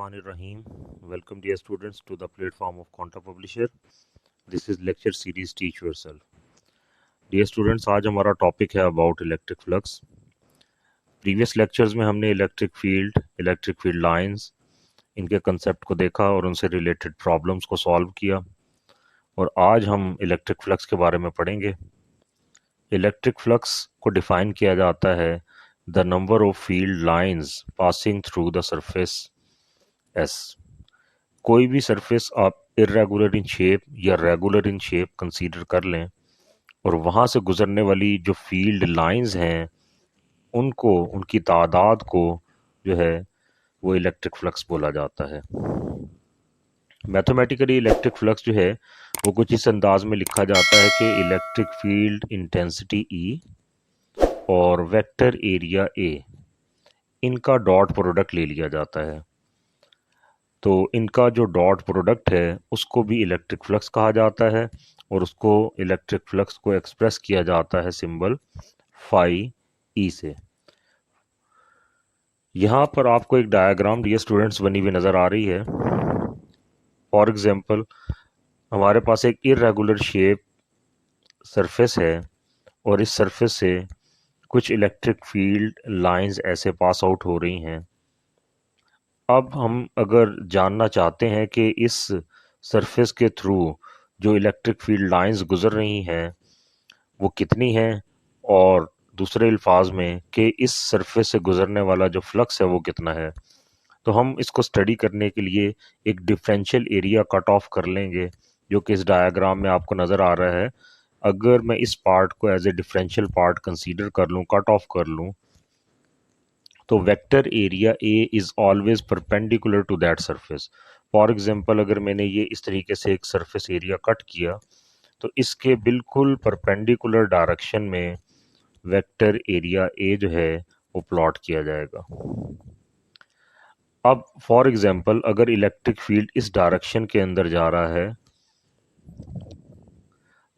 Bismillahirrahmanirrahim. Welcome dear students to the platform of Quanta Publisher. This is lecture series Teach Yourself. Dear students, आज हमारा topic है about electric flux. Previous lectures में हमने electric field lines, इनके concept को देखा और उनसे रिलेटेड प्रॉब्लम्स को सॉल्व किया. और आज हम इलेक्ट्रिक फ्लक्स के बारे में पढ़ेंगे. इलेक्ट्रिक फ्लक्स को डिफाइन किया जाता है the number of field lines passing through the surface S. कोई भी सरफेस आप इरेगुलर इन शेप या रेगुलर इन शेप कंसीडर कर लें और वहाँ से गुजरने वाली जो फील्ड लाइंस हैं उनको, उनकी तादाद को जो है वो इलेक्ट्रिक फ्लक्स बोला जाता है. मैथमेटिकली इलेक्ट्रिक फ्लक्स जो है वो कुछ इस अंदाज में लिखा जाता है कि इलेक्ट्रिक फील्ड इंटेंसिटी ई और वेक्टर एरिया ए, इनका डॉट प्रोडक्ट ले लिया जाता है. तो इनका जो डॉट प्रोडक्ट है उसको भी इलेक्ट्रिक फ्लक्स कहा जाता है और उसको इलेक्ट्रिक फ्लक्स को एक्सप्रेस किया जाता है सिंबल फाई ई से. यहाँ पर आपको एक डायग्राम डियर स्टूडेंट्स बनी हुई नज़र आ रही है. फॉर एग्जांपल, हमारे पास एक इरेगुलर शेप सरफेस है और इस सरफेस से कुछ इलेक्ट्रिक फील्ड लाइंस ऐसे पास आउट हो रही हैं. अब हम अगर जानना चाहते हैं कि इस सरफेस के थ्रू जो इलेक्ट्रिक फील्ड लाइंस गुजर रही हैं वो कितनी हैं, और दूसरे अल्फाज में कि इस सरफेस से गुजरने वाला जो फ्लक्स है वो कितना है, तो हम इसको स्टडी करने के लिए एक डिफरेंशियल एरिया कट ऑफ कर लेंगे जो कि इस डायग्राम में आपको नज़र आ रहा है. अगर मैं इस पार्ट को as a differential part consider कर लूँ, कट ऑफ कर लूँ, तो vector area A is always perpendicular to that surface. For example, अगर मैंने ये इस तरीके से एक सरफेस एरिया कट किया तो इसके बिल्कुल परपेंडिकुलर डायरेक्शन में वेक्टर एरिया ए जो है वो प्लॉट किया जाएगा. अब फॉर एग्जांपल, अगर इलेक्ट्रिक फील्ड इस डायरेक्शन के अंदर जा रहा है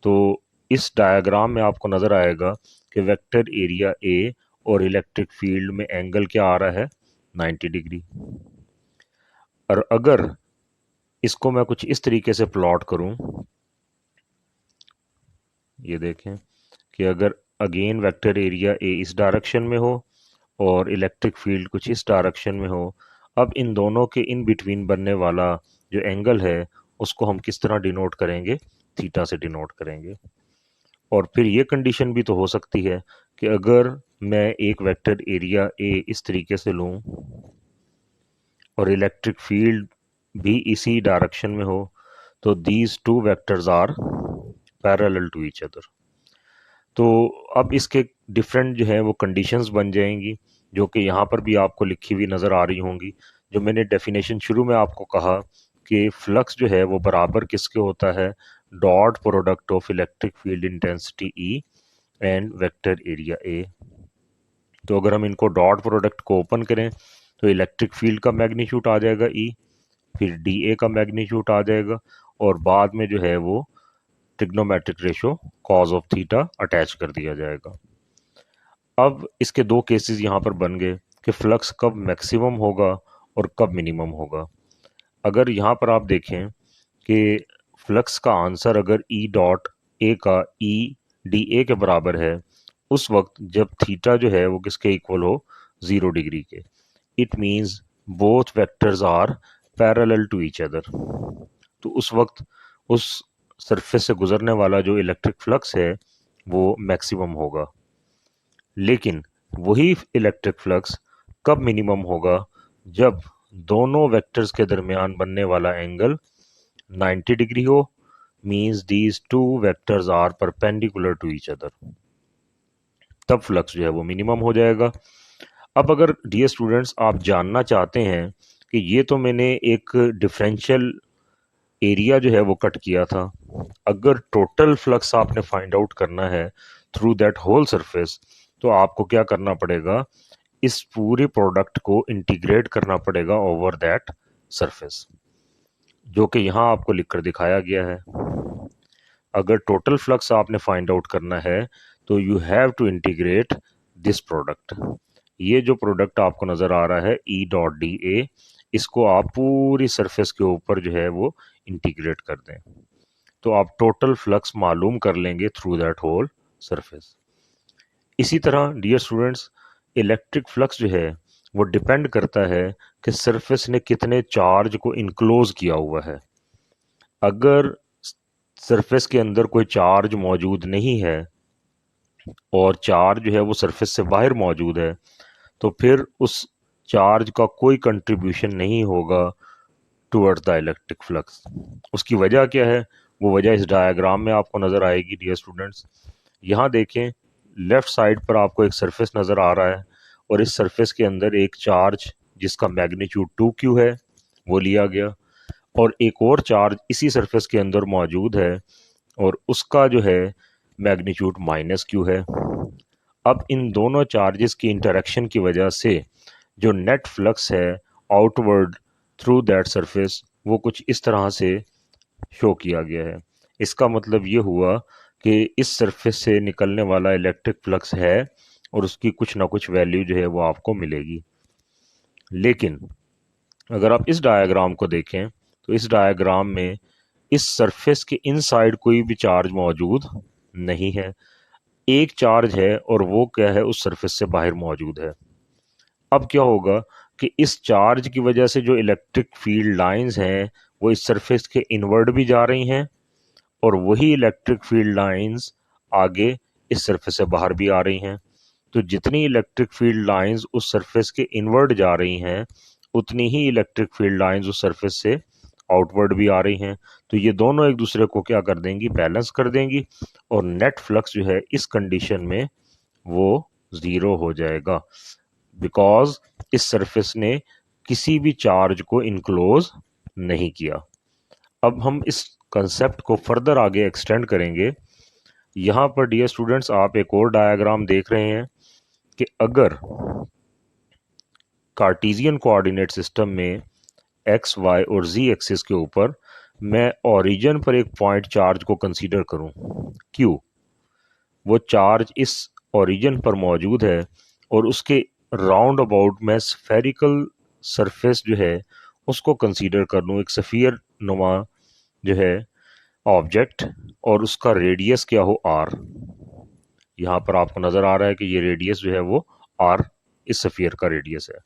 तो इस डायग्राम में आपको नज़र आएगा कि वेक्टर एरिया ए और इलेक्ट्रिक फील्ड में एंगल क्या आ रहा है, 90 डिग्री. और अगर इसको मैं कुछ इस तरीके से प्लॉट करूं, ये देखें कि अगर अगेन वेक्टर एरिया ए इस डायरेक्शन में हो और इलेक्ट्रिक फील्ड कुछ इस डायरेक्शन में हो, अब इन दोनों के इन बिटवीन बनने वाला जो एंगल है उसको हम किस तरह डिनोट करेंगे, थीटा से डिनोट करेंगे. और फिर ये कंडीशन भी तो हो सकती है कि अगर मैं एक वेक्टर एरिया ए इस तरीके से लूं और इलेक्ट्रिक फील्ड भी इसी डायरेक्शन में हो तो these two vectors are parallel to each other. तो अब इसके डिफरेंट जो है वो कंडीशंस बन जाएंगी जो कि यहाँ पर भी आपको लिखी हुई नज़र आ रही होंगी. जो मैंने डेफिनेशन शुरू में आपको कहा कि फ्लक्स जो है वो बराबर किसके होता है, dot product of electric field intensity E and vector area ए. तो अगर हम इनको डॉट प्रोडक्ट को ओपन करें तो इलेक्ट्रिक फील्ड का मैग्नीट्यूड आ जाएगा ई, फिर डी ए का मैग्नीट्यूड आ जाएगा और बाद में जो है वो trigonometric ratio cause of theta attach कर दिया जाएगा. अब इसके दो केसेस यहाँ पर बन गए कि फ्लक्स कब मैक्सिमम होगा और कब मिनिमम होगा. अगर यहाँ पर आप देखें कि फ्लक्स का आंसर अगर ई डॉट ए का ई डी ए के बराबर है उस वक्त जब थीटा जो है वो किसके इक्वल हो, 0 डिग्री के. It means both vectors are parallel to each other. तो उस वक्त उस सरफेस से गुजरने वाला जो इलेक्ट्रिक फ्लक्स है वो मैक्सिमम होगा. लेकिन वही इलेक्ट्रिक फ्लक्स कब मिनिमम होगा, जब दोनों वेक्टर्स के दरमियान बनने वाला एंगल 90 डिग्री हो, means these two vectors are perpendicular to each other. तब फ्लक्स जो है वो मिनिमम हो जाएगा. अब अगर डियर स्टूडेंट्स आप जानना चाहते हैं कि ये तो मैंने एक डिफरेंशियल एरिया जो है वो कट किया था, अगर टोटल फ्लक्स आपने फाइंड आउट करना है थ्रू दैट होल सरफेस तो आपको क्या करना पड़ेगा, इस पूरे प्रोडक्ट को इंटीग्रेट करना पड़ेगा ओवर दैट सरफेस, जो कि यहाँ आपको लिखकर दिखाया गया है. अगर टोटल फ्लक्स आपने फाइंड आउट करना है तो you have to integrate this product. ये जो प्रोडक्ट आपको नज़र आ रहा है ई डॉट डी ए, इसको आप पूरी सरफेस के ऊपर जो है वो इंटीग्रेट कर दें, तो आप टोटल फ्लक्स मालूम कर लेंगे थ्रू दैट होल सरफेस। इसी तरह डियर स्टूडेंट्स, इलेक्ट्रिक फ्लक्स जो है वो डिपेंड करता है कि सरफेस ने कितने चार्ज को इनक्लोज किया हुआ है। अगर सरफेस के अंदर कोई चार्ज मौजूद नहीं है और चार्ज जो है वो सरफेस से बाहर मौजूद है, तो फिर उस चार्ज का कोई कंट्रीब्यूशन नहीं होगा टुवर्ड्स द इलेक्ट्रिक फ्लक्स। उसकी वजह क्या है, वो वजह इस डायग्राम में आपको नज़र आएगी डियर स्टूडेंट्स। यहाँ देखें, लेफ्ट साइड पर आपको एक सरफेस नज़र आ रहा है और इस सरफेस के अंदर एक चार्ज जिसका मैग्नीट्यूड 2q है वो लिया गया, और एक और चार्ज इसी सरफेस के अंदर मौजूद है और उसका जो है मैग्नीट्यूड -q है। अब इन दोनों चार्जेस की इंटरेक्शन की वजह से जो नेट फ्लक्स है आउटवर्ड थ्रू दैट सरफेस, वो कुछ इस तरह से शो किया गया है। इसका मतलब ये हुआ कि इस सरफेस से निकलने वाला इलेक्ट्रिक फ्लक्स है और उसकी कुछ ना कुछ वैल्यू जो है वो आपको मिलेगी। लेकिन अगर आप इस डायग्राम को देखें तो इस डायग्राम में इस सरफेस के इनसाइड कोई भी चार्ज मौजूद नहीं है। एक चार्ज है और वो क्या है, उस सरफेस से बाहर मौजूद है। अब क्या होगा कि इस चार्ज की वजह से जो इलेक्ट्रिक फील्ड लाइंस हैं वो इस सरफेस के इनवर्ड भी जा रही हैं और वही इलेक्ट्रिक फील्ड लाइंस आगे इस सरफेस से बाहर भी आ रही हैं। तो जितनी इलेक्ट्रिक फील्ड लाइंस उस सरफेस के इनवर्ड जा रही हैं, उतनी ही इलेक्ट्रिक फील्ड लाइंस उस सरफेस से आउटवर्ड भी आ रही हैं। तो ये दोनों एक दूसरे को क्या कर देंगी, बैलेंस कर देंगी, और नेट फ्लक्स जो है इस कंडीशन में वो ज़ीरो हो जाएगा, बिकॉज इस सरफेस ने किसी भी चार्ज को इनक्लोज नहीं किया। अब हम इस कंसेप्ट को फर्दर आगे एक्सटेंड करेंगे। यहाँ पर डियर स्टूडेंट्स आप एक और डायग्राम देख रहे हैं कि अगर कार्टेशियन कोऑर्डिनेट सिस्टम में एक्स, वाई और जी एक्सिस के ऊपर मैं ओरिजिन पर एक पॉइंट चार्ज को कंसीडर करूं क्यू, वो चार्ज इस ओरिजिन पर मौजूद है और उसके राउंड अबाउट मैं स्फेरिकल सरफेस जो है उसको कंसीडर कर लूँ, एक सफ़ियर नुमा जो है ऑब्जेक्ट, और उसका रेडियस क्या हो आर। यहाँ पर आपको नज़र आ रहा है कि ये रेडियस जो है वो आर इस सफ़ियर का रेडियस है।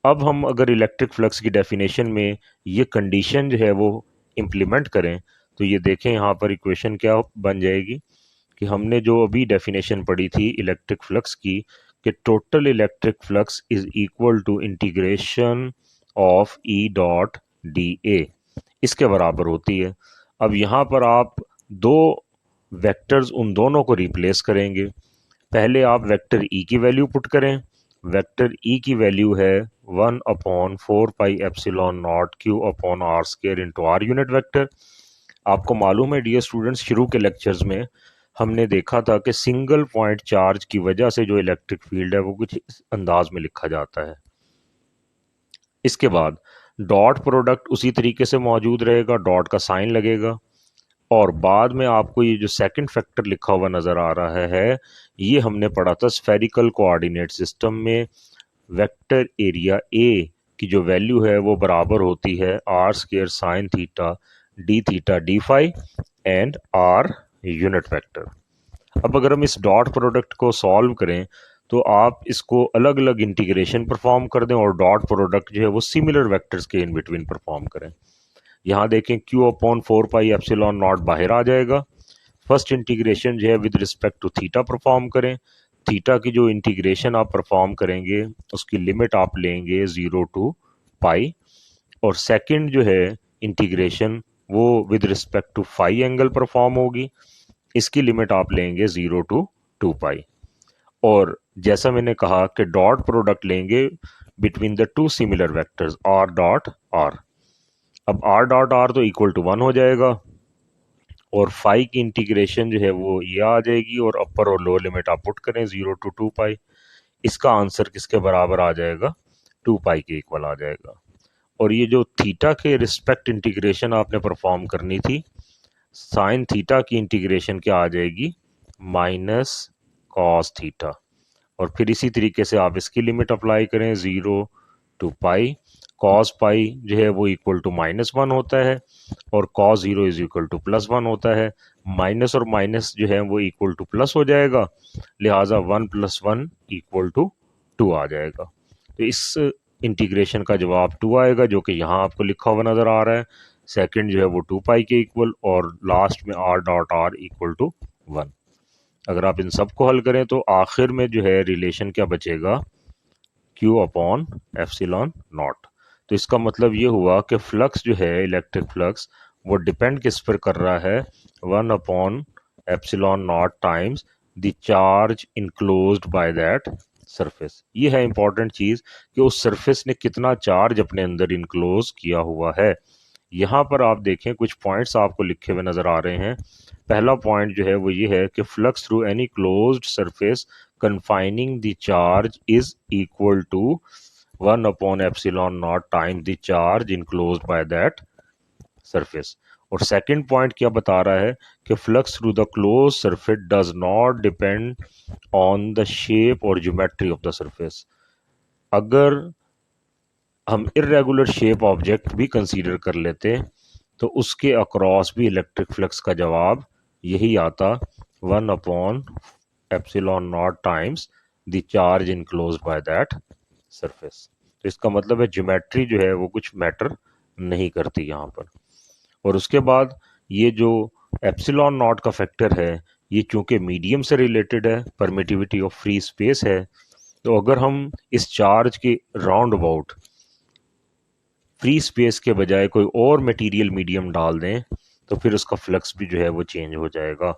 अब हम अगर इलेक्ट्रिक फ्लक्स की डेफिनेशन में ये कंडीशन जो है वो इम्प्लीमेंट करें तो ये देखें यहाँ पर इक्वेशन क्या बन जाएगी कि हमने जो अभी डेफिनेशन पढ़ी थी इलेक्ट्रिक फ्लक्स की, कि total electric flux is equal to integration of E dot d A, इसके बराबर होती है। अब यहाँ पर आप दो वेक्टर्स उन दोनों को रिप्लेस करेंगे। पहले आप वेक्टर ई की वैल्यू पुट करें। वेक्टर ई की वैल्यू है 1/4πε0 Q/r² into are unit vector. आपको मालूम है डियर स्टूडेंट्स, शुरू के लेक्चर्स में हमने देखा था कि सिंगल पॉइंट चार्ज की वजह से जो इलेक्ट्रिक फील्ड है वो कुछ इस अंदाज में लिखा जाता है। इसके बाद डॉट प्रोडक्ट उसी तरीके से मौजूद रहेगा, डॉट का साइन लगेगा, और बाद में आपको ये जो सेकंड फैक्टर लिखा हुआ नज़र आ रहा है ये हमने पढ़ा था स्फेरिकल कोऑर्डिनेट सिस्टम में। वेक्टर एरिया ए की जो वैल्यू है वो बराबर होती है r² sine theta d theta d phi and r unit vector. अब अगर हम इस डॉट प्रोडक्ट को सॉल्व करें तो आप इसको अलग अलग इंटीग्रेशन परफॉर्म कर दें और डॉट प्रोडक्ट जो है वो सिमिलर वेक्टर्स के इन बिटवीन परफॉर्म करें। यहाँ देखें Q/4πε0 बाहर आ जाएगा। फर्स्ट इंटीग्रेशन जो है with respect to theta perform करें। थीटा की जो इंटीग्रेशन आप परफॉर्म करेंगे उसकी लिमिट आप लेंगे 0 to पाई, और सेकंड जो है इंटीग्रेशन वो with respect to phi angle perform होगी, इसकी लिमिट आप लेंगे 0 to 2 पाई। और जैसा मैंने कहा कि डॉट प्रोडक्ट लेंगे between the two similar vectors r dot r। अब r डॉट r तो इक्वल टू 1 हो जाएगा और फाई की इंटीग्रेशन जो है वो ये आ जाएगी, और अपर और लोअर लिमिट आप पुट करें 0 to 2 पाई। इसका आंसर किसके बराबर आ जाएगा, 2 पाई के इक्वल आ जाएगा। और ये जो थीटा के रिस्पेक्ट इंटीग्रेशन आपने परफॉर्म करनी थी, साइन थीटा की इंटीग्रेशन क्या आ जाएगी, माइनस कॉस थीटा, और फिर इसी तरीके से आप इसकी लिमिट अप्लाई करें 0 to पाई। कॉस पाई जो है वो इक्वल टू -1 होता है और कॉस 0 इज इक्वल टू +1 होता है। माइनस और माइनस जो है वो इक्वल टू प्लस हो जाएगा, लिहाजा 1 + 1 इक्वल टू 2 आ जाएगा। तो इस इंटीग्रेशन का जवाब 2 आएगा, जो कि यहाँ आपको लिखा हुआ नज़र आ रहा है। सेकंड जो है वो 2 पाई के इक्वल और लास्ट में r.r इक्वल टू 1। अगर आप इन सब को हल करें तो आखिर में जो है रिलेशन क्या बचेगा, Q अपॉन एप्सिलॉन नॉट। तो इसका मतलब ये हुआ कि फ्लक्स जो है, इलेक्ट्रिक फ्लक्स, वो डिपेंड किस पर कर रहा है, 1 upon epsilon not times the charge enclosed by that surface. ये है इंपॉर्टेंट चीज़ कि उस सरफेस ने कितना चार्ज अपने अंदर इनक्लोज किया हुआ है। यहाँ पर आप देखें कुछ पॉइंट्स आपको लिखे हुए नज़र आ रहे हैं। पहला पॉइंट जो है वो ये है कि flux through any closed surface confining the charge is equal to 1 upon epsilon naught times the charge enclosed by that surface। और सेकंड पॉइंट क्या बता रहा है कि flux through the close surface does not depend on the shape और geometry of the surface. अगर हम irregular shape object भी कंसीडर कर लेते तो उसके अक्रॉस भी इलेक्ट्रिक फ्लक्स का जवाब यही आता, 1 upon epsilon not times the charge enclosed by that surface. तो इसका मतलब है ज्योमेट्री जो है वो कुछ मैटर नहीं करती यहाँ पर। और उसके बाद ये जो एप्सिलॉन नॉट का फैक्टर है, ये चूंकि मीडियम से रिलेटेड है, परमिटिविटी ऑफ फ्री स्पेस है, तो अगर हम इस चार्ज के राउंड अबाउट फ्री स्पेस के बजाय कोई और मटेरियल मीडियम डाल दें तो फिर उसका फ्लक्स भी जो है वो चेंज हो जाएगा।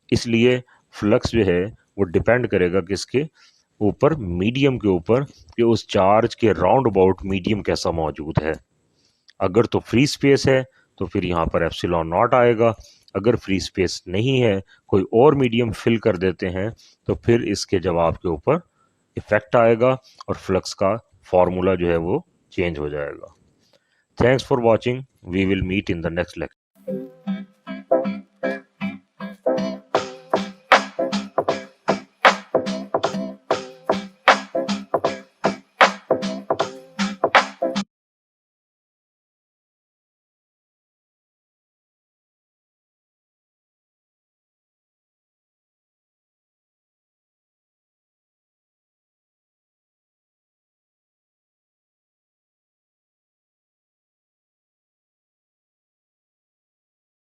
इसलिए फ्लक्स जो है वो डिपेंड करेगा किसके ऊपर, मीडियम के ऊपर, कि उस चार्ज के राउंड अबाउट मीडियम कैसा मौजूद है। अगर तो फ्री स्पेस है तो फिर यहाँ पर एप्सिलॉन नॉट आएगा, अगर फ्री स्पेस नहीं है, कोई और मीडियम फिल कर देते हैं, तो फिर इसके जवाब के ऊपर इफेक्ट आएगा और फ्लक्स का फॉर्मूला जो है वो चेंज हो जाएगा। Thanks for watching, we will meet in the next lecture.